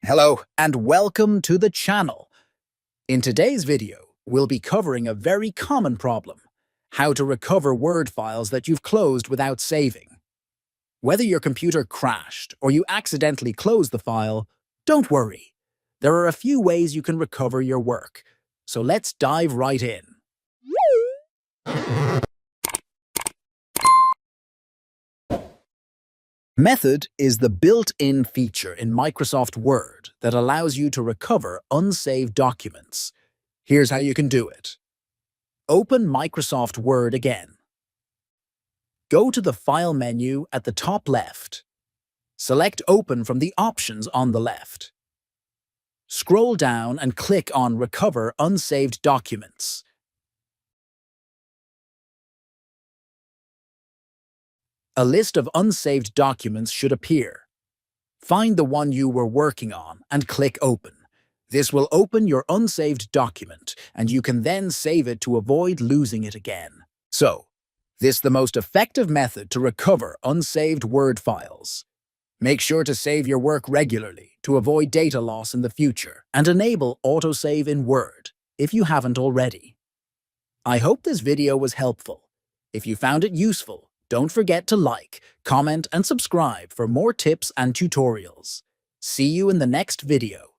Hello and welcome to the channel. In today's video, we'll be covering a very common problem: how to recover Word files that you've closed without saving. Whether your computer crashed or you accidentally closed the file, don't worry. There are a few ways you can recover your work, so let's dive right in. Method is the built-in feature in Microsoft Word that allows you to recover unsaved documents. Here's how you can do it. Open Microsoft Word again. Go to the File menu at the top left. Select Open from the options on the left. Scroll down and click on Recover Unsaved Documents. A list of unsaved documents should appear. Find the one you were working on and click Open. This will open your unsaved document, and you can then save it to avoid losing it again. So, this is the most effective method to recover unsaved Word files. Make sure to save your work regularly to avoid data loss in the future, and enable autosave in Word if you haven't already. I hope this video was helpful. If you found it useful, don't forget to like, comment, and subscribe for more tips and tutorials. See you in the next video.